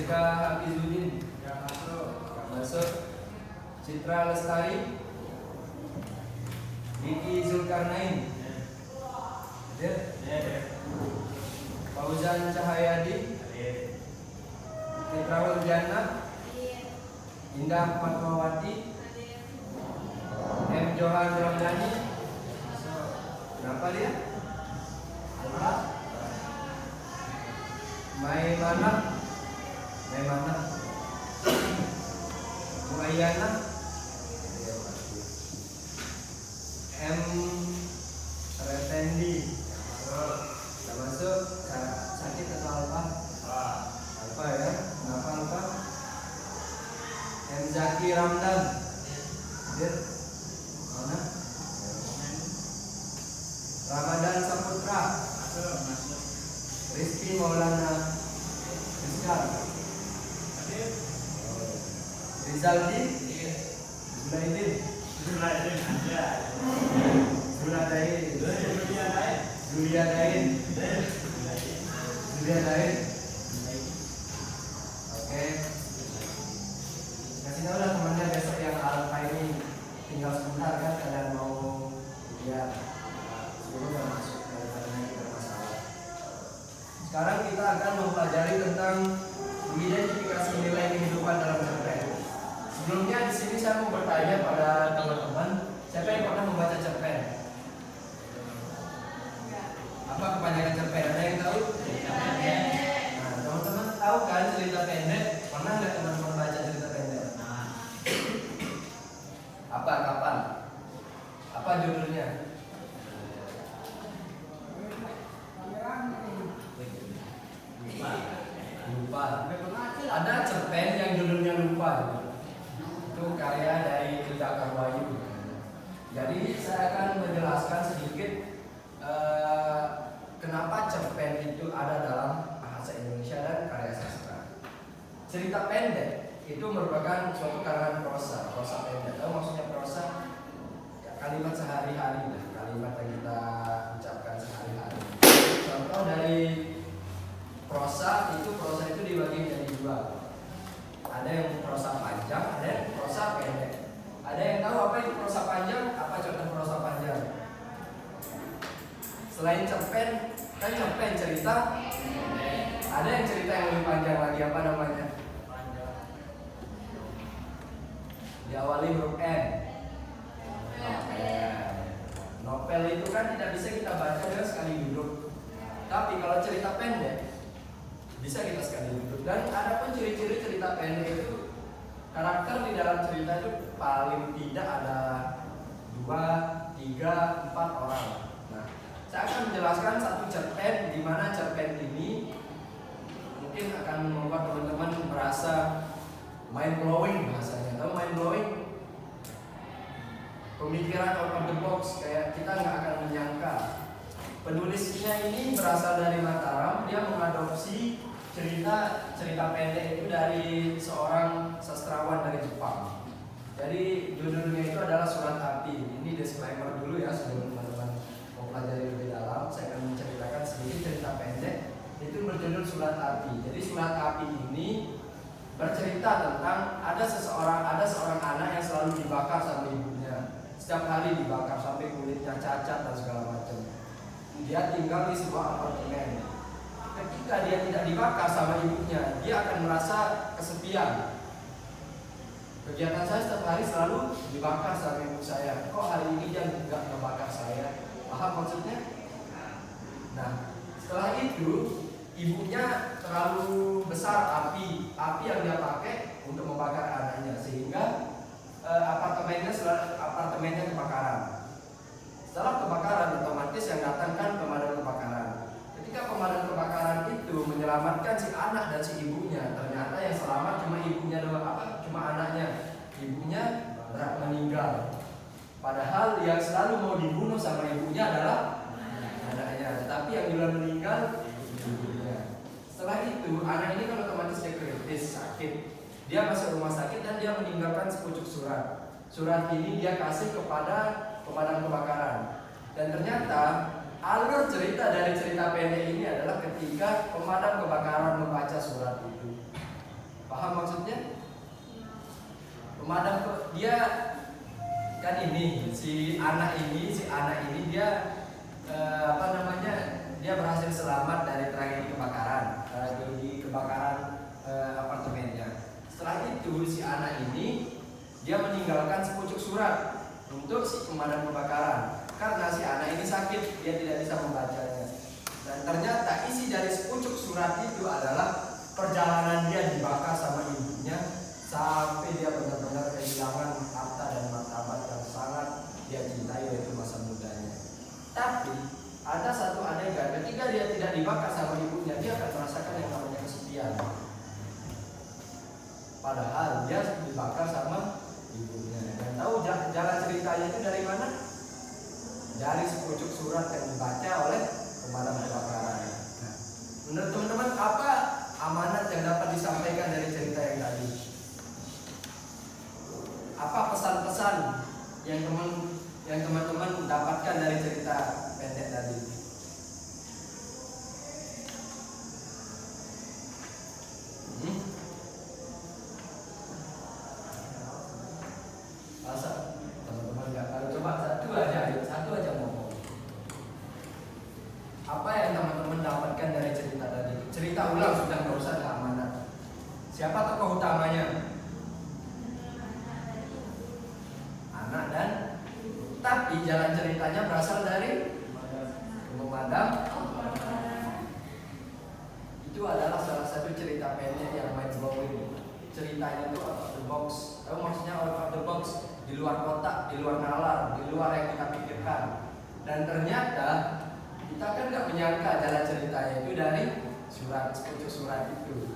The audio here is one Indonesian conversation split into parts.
Jessica Hafizuddin. Ya masuk. Gak masuk. Citra Lestari. Diki Zulkarnain. Hadir. Fauzan Cahyadi. Fitrawul Jannah. Indah Fatmawati. M. Johan Ramdhani. Kenapa dia? Maimana. Muayyana. M. Retendi. Tidak masuk. Sakit atau apa? Apa ya? Kenapa lupa? M. Zaki Ramdan. Hadir. Mana? Ramadan Saputra. Rizky Maulana Rizal. Rizaldi. Zuliadain. Oke. Kasih tahu lah temannya besok yang alfa ini tinggal sebentar kan, kalian mau lihat sebelum masuk daripada kita masalah. Sekarang kita akan mempelajari tentang identifikasi nilai kehidupan dalam cerpen. Sebelumnya di sini saya mau bertanya pada teman-teman, siapa yang pernah membaca cerpen? Apa kepanjangan cerpen? Ada yang tahu? Nah, teman-teman tahu kan cerita pendek? Pernah nggak teman-teman baca cerita pendek? Apa? Kapan? Apa judulnya? Lupa. Ada cerpen yang judulnya lupa. Itu karya dari Ida Karwayu. Jadi saya akan menjelaskan sedikit kenapa cerpen itu ada dalam bahasa Indonesia dan karya sastra. Cerita pendek itu merupakan suatu karangan prosa pendek. Tahu maksudnya prosa? Ya, kalimat sehari-hari lah, kalimat yang kita ucapkan sehari-hari. Contoh dari prosa itu dibagi menjadi dua. Ada yang prosa panjang, ada yang prosa pendek. Ada yang tahu apa itu prosa panjang? Apa contoh prosa panjang? Selain cerpen, kan cerpen cerita. Ada yang cerita yang lebih panjang lagi, apa namanya? Diawali huruf N. Novel itu kan tidak bisa kita baca dengan sekali duduk. Tapi kalau cerita pendek bisa kita sekali duduk. Dan ada pun ciri-ciri cerita pendek itu, karakter di dalam cerita itu paling tidak ada 2, 3, 4 orang. Nah, saya akan menjelaskan satu cerpen di mana cerpen ini mungkin akan membuat teman-teman merasa mind blowing bahasanya. Tahu mind blowing? Pemikiran out of the box, kayak kita nggak akan menyangka. Penulisnya ini berasal dari Mataram. Dia mengadopsi cerita pendek itu dari seorang sastrawan dari Jepang. Jadi judulnya itu adalah Surat Api. Ini disclaimer dulu ya sebelum teman-teman mau pelajari lebih dalam. Saya akan menceritakan sedikit cerita pendek itu berjudul Surat Api. Jadi Surat Api ini bercerita tentang ada seorang anak yang selalu dibakar sama ibunya. Setiap hari dibakar sampai kulitnya cacat dan segala macam. Dia tinggal di sebuah apartemen. Ketika dia tidak dibakar sama ibunya, dia akan merasa kesepian. Kegiatan saya setiap hari selalu dibakar sama ibu saya. Kok hari ini dia nggak ngebakar saya? Paham maksudnya? Nah, setelah itu ibunya terlalu besar api yang dia pakai untuk membakar anaknya, sehingga apartemennya kebakaran. Setelah kebakaran, otomatis yang datang kan pemadam kebakaran. Ketika pemadam kebakaran itu menyelamatkan si anak dan si ibunya, ternyata yang selamat cuma ibunya doang, cuma anaknya. Ibunya meninggal. Padahal yang selalu mau dibunuh sama ibunya adalah anaknya. Tetapi yang duluan meninggal ibunya. Setelah itu anak ini kan otomatis dia kritis, sakit. Dia masuk rumah sakit dan dia meninggalkan sepucuk surat. Surat ini dia kasih kepada pemadam kebakaran. Dan ternyata alur cerita dari cerita pendek ini adalah ketika pemadam kebakaran membaca surat itu. Paham maksudnya? Pemadam dia kan ini si anak ini dia dia berhasil selamat dari tragedi kebakaran apartemennya. Setelah itu si anak ini dia meninggalkan sepucuk surat untuk si pemadam kebakaran karena si anak ini sakit, dia tidak bisa membacanya. Dan ternyata isi dari sepucuk surat itu adalah perjalanan dia dibakar sama ibunya sampai dia benar-benar kehilangan harta dan martabat yang sangat dia cintai yaitu masa mudanya. Tapi ada satu adegan ketika dia tidak dibakar sama ibunya, dia akan merasakan yang namanya kesepian. Padahal dia dibakar sama ibunya. Dan tahu jalan ceritanya itu dari mana? Dari sepucuk surat yang dibaca oleh pemadam kebakaran. Nah, menurut teman-teman apa amanat yang dapat disampaikan dari cerita yang tadi? Apa pesan-pesan yang teman-teman dapatkan dari cerita pendek tadi? Masa teman-teman nggak tahu? Coba satu aja ngomong. Apa yang teman-teman dapatkan dari cerita tadi? Cerita ulang sudah, nggak usah ada amanat. Siapa tokoh utamanya? Anak dan tapi jalan ceritanya berasal dari pemadam. Itu adalah salah satu cerita pendek yang mind blowing. Ceritanya itu out of the box. Maksudnya out of the box, di luar kotak, di luar nalar, di luar yang kita pikirkan. Dan ternyata kita kan nggak menyangka jalan ceritanya itu dari sepucuk surat itu.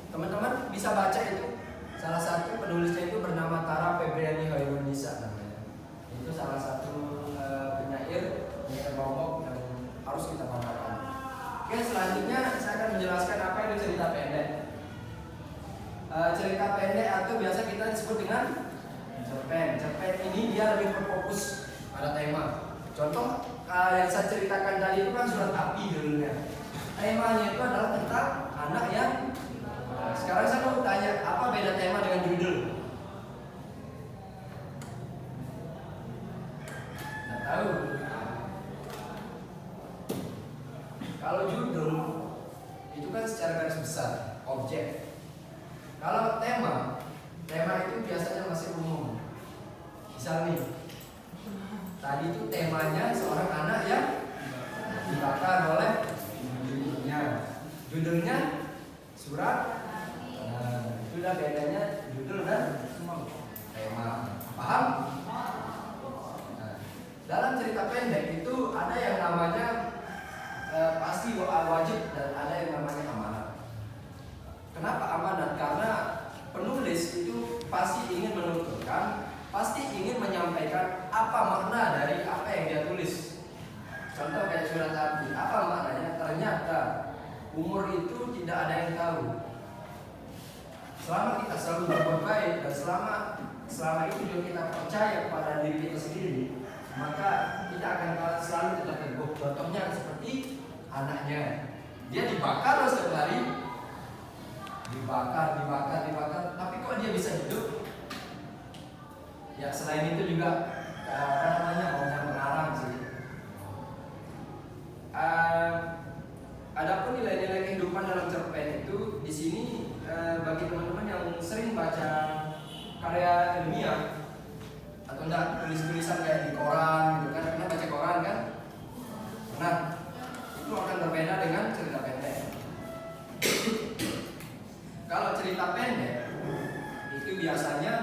Teman-teman bisa baca itu. Salah satu penulisnya itu bernama Tara Febriani Hoyrunisa namanya. Itu salah satu penyair Lombok yang harus kita bacakan. Oke, selanjutnya saya akan menjelaskan apa itu cerita pendek. Cerita pendek atau biasa kita disebut dengan cerpen. Cerpen ini dia lebih berfokus pada tema. Contoh yang saya ceritakan tadi itu kan surat api judulnya. Temanya itu adalah tentang anak yang sekarang saya mau tanya, apa beda tema dengan judul? Nggak tahu. Kalau judul itu kan secara garis besar, objek. Kalau tema itu biasanya masih umum. Misal nih, tadi itu temanya seorang anak yang dibakar oleh ibunya. Judulnya surat. Nah, itu udah bedanya judul dan tema. Paham? Nah, dalam cerita pendek itu ada yang namanya pasti wajib dan ada yang namanya amanat. Kenapa amanat? Karena penulis itu pasti ingin menuturkan, pasti ingin menyampaikan apa makna dari apa yang dia tulis. Contoh kayak surat api, apa maknanya? Ternyata umur itu tidak ada yang tahu. Selama kita selalu berbuat baik dan selama itu juga kita percaya kepada diri kita sendiri, maka kita akan selalu tetap teguh. Contohnya seperti anaknya, dia dibakar setiap hari, dibakar, tapi kok dia bisa hidup? Ya selain itu juga maunya mengarang sih. Adapun nilai-nilai kehidupan dalam cerpen itu di sini bagi teman-teman yang sering baca karya ilmiah atau enggak tulis-tulisan kayak di koran gitu kan, pernah baca koran kan? Nah, itu akan berbeda dengan cerita pendek. Kalau cerita pendek itu biasanya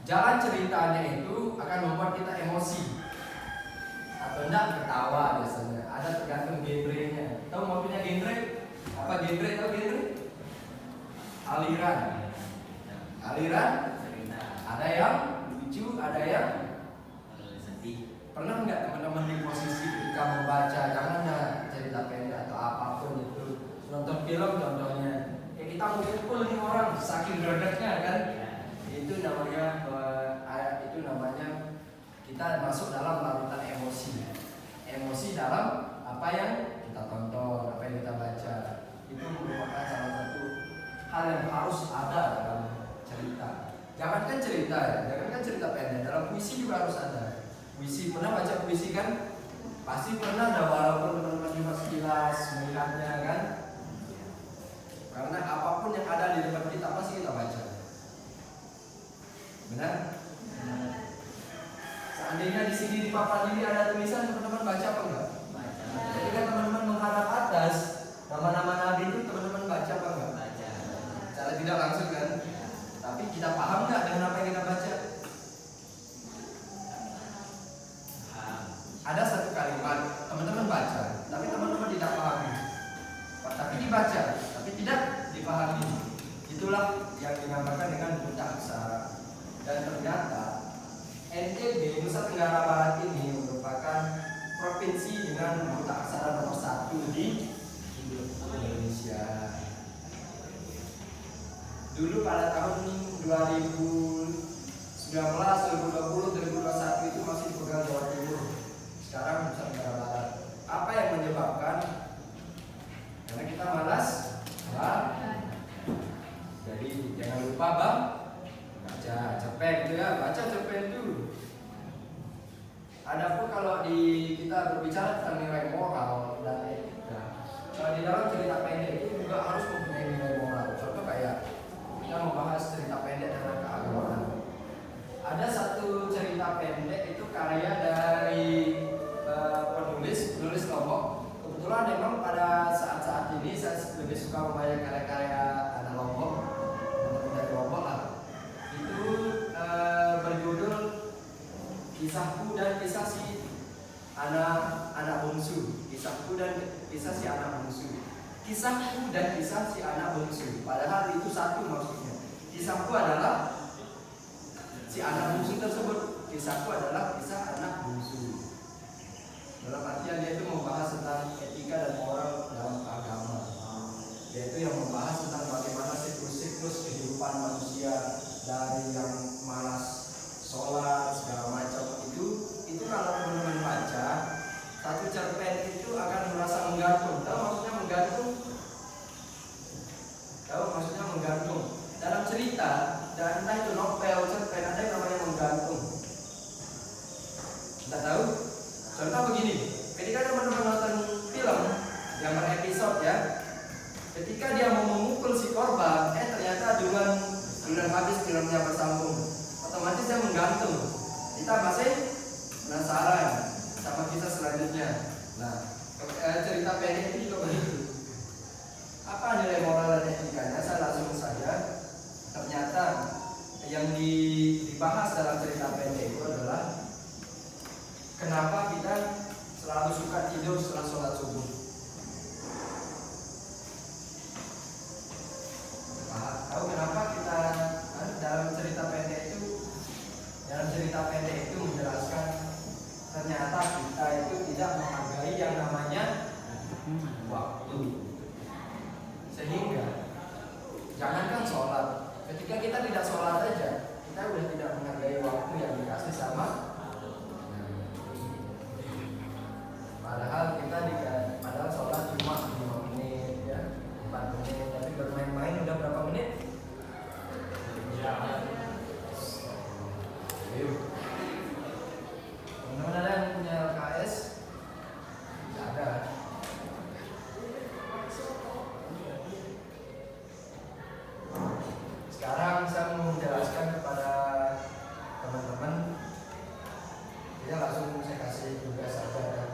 jalan ceritanya itu akan membuat kita emosi atau enggak ketawa biasanya. Ada tergantung genrenya. Tahu maksudnya genre? Apa genre? Tahu genre? Aliran. Ada yang lucu, ada yang sedih. Pernah nggak teman-teman di posisi ketika membaca, jangan cerita pendek atau apapun itu, nonton film contohnya, kita mau pukul nih orang saking gerdeknya kan? Itu namanya kita masuk dalam larutan emosi dalam apa yang kita tonton, apa yang kita baca. Itu merupakan salah satu Puisi, pernah baca puisi kan? Pasti pernah ada, walaupun teman-teman cuma sekilas melihatnya kan. Karena apapun yang ada di depan kita pasti kita baca. Benar? Seandainya di sini di papan ini ada tulisan, teman-teman baca apa enggak? Baca. Ketika teman-teman menghadap atas nama-nama nabi itu, teman-teman baca apa enggak? Baca. Cara tidak langsung kan? Tapi kita paham nggak dengan apa yang kita baca? Ada satu kalimat teman-teman baca, tapi teman-teman tidak pahami. Tapi dibaca, tapi tidak dipahami. Itulah yang dinamakan dengan buta aksara. Dan ternyata NTB, Nusa Tenggara Barat ini merupakan provinsi dengan buta aksara nomor 1 di Indonesia. Dulu pada tahun 2019, 2020, 2021 itu masih dipegang Jawa Timur. Sekarang Nusa Tenggara Barat. Apa yang menyebabkan? Karena kita malas. Jadi jangan lupa baca cerpen itu ya, baca cerpen dulu. Adapun kalau kita berbicara tentang nilai moral dan etika, kalau di dalam cerita pendek itu juga harus mempunyai nilai moral. Contoh kayak kita membahas cerita pendek tentang keagamaan. Ada satu cerita pendek itu karya dari penulis Lombok. Kebetulan memang pada saat-saat ini saya lebih suka membaca karya-karya anak Lombok, teman-teman dari Lombok lah. Itu berjudul Kisahku dan Kisah Si Anak Bungsu. Kisahku dan Kisah Si Anak Bungsu. Kisahku dan Kisah Si Anak Bungsu. Padahal itu satu maksudnya. Kisahku adalah si anak bungsu tersebut. Kisahku adalah kisah anak bungsu. Dalam artian dia itu membahas tentang etika dan moral dalam agama. Yaitu yang membahas tentang bagaimana siklus-siklus kehidupan manusia, dari yang malas sholat segala macam itu kalau teman-teman baca satu cerpen itu akan merasa menggantung. Tahu maksudnya menggantung? Tahu maksudnya menggantung? Dalam cerita, dan entah itu novel, cerpen, ada yang namanya menggantung. Tidak tahu? Contoh begini, ketika teman-teman nonton film yang berepisode ya, ketika dia mau memukul si korban, ternyata duluan habis filmnya bersambung, otomatis dia menggantung. Kita masih penasaran sama kisah selanjutnya. Nah, cerita pendek itu juga begitu. Apa nilai moral dan etikanya? Saya langsung saja. Ternyata yang dibahas dalam cerita pendek itu adalah kenapa kita selalu suka tidur setelah sholat subuh. Tahu kenapa kita dalam cerita pendek itu menjelaskan ternyata kita itu tidak menghargai yang namanya waktu. Sehingga jangankan sholat, ketika kita tidak sholat aja, kita sudah tidak menghargai waktu yang dikasih sama. Padahal sholat cuma 5 menit ya, 4 menit, tapi bermain-main udah berapa menit? Ya. Ayo. Teman-teman ada yang punya LKS? Tidak ada. Sekarang saya mau menjelaskan kepada teman-teman. Ya langsung saya kasih tugas saja ya.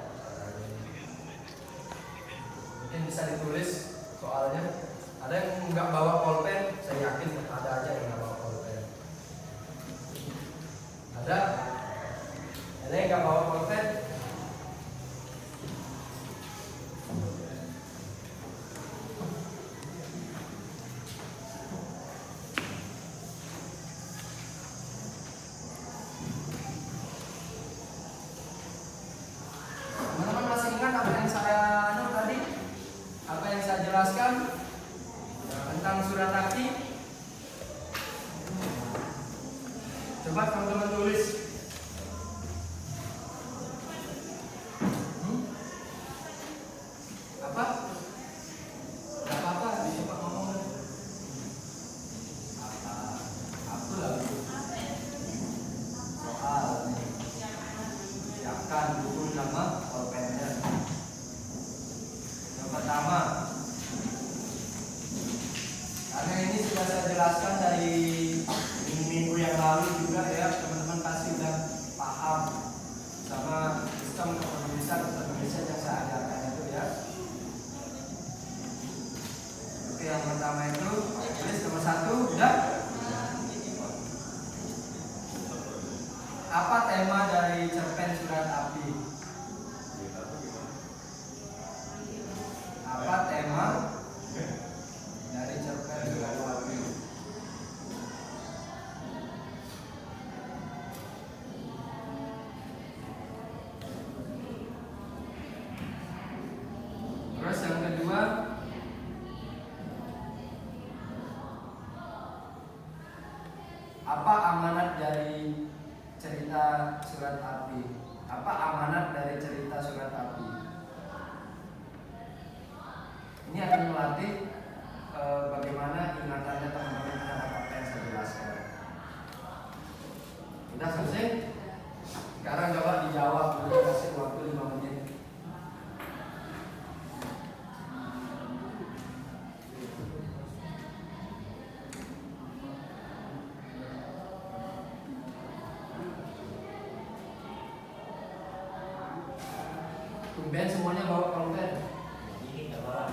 Mungkin bisa ditulis soalnya. Ada yang nggak bawa pulpen, saya yakin ada aja yang nggak bawa pulpen. Ada yang nggak bawa pulpen? Teman-teman masih ingat apa yang saya tadi? Apa yang saya jelaskan tentang surat hati? Coba teman-teman tulis. Apa? Gak apa-apa, coba ngomong. Apa lagi? Soal nih. jelaskan dari minggu yang lalu juga ya, teman-teman pasti udah paham sama sistem kepenulisan yang saya ajarkan itu ya. Oke, yang pertama itu tulis nomor 1 udah. Apa tema dari cerpen Surat Api? Apa tema dari cerpen Surat Api? Terus yang kedua, apa amanat dari cerita Surat Api? Apa amanat dari cerita Surat Api? Ini akan melatih bagaimana ingatannya teman-teman terhadap apa yang saya jelaskan. Sudah selesai? Sekarang coba dijawab, udah kasih waktu 5 menit. Tumben semuanya bawa pulpen. Ini bawa.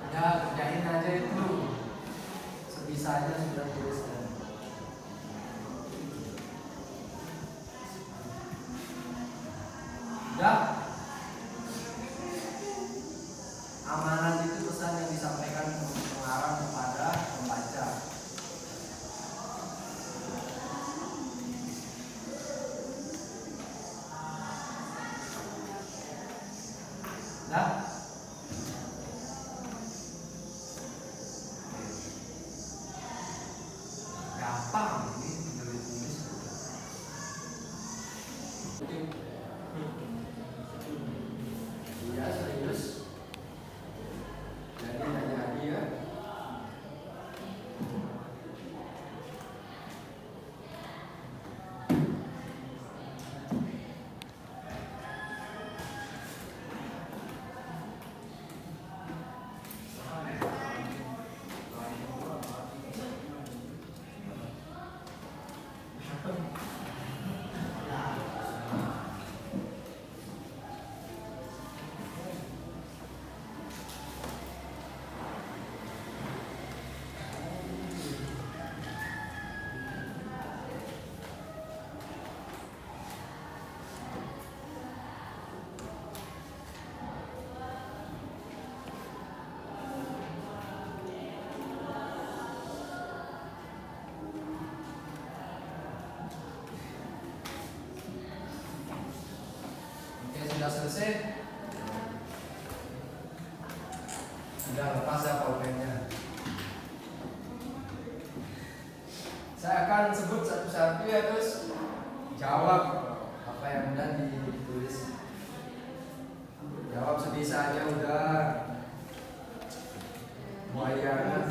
Ya, kerjain aja itu. Sebisanya sudah tuliskan. Ya. Amanat itu pesan yang disampaikan pengarang kepada pembaca. Nah, gampang ini dari tulis. Iya, serius. Jadi hanya ya. Sudah selesai, sudah lepas ya pulpennya. Saya akan sebut satu-satu ya, terus jawab apa yang udah ditulis. Jawab sebisanya udah. Buayanya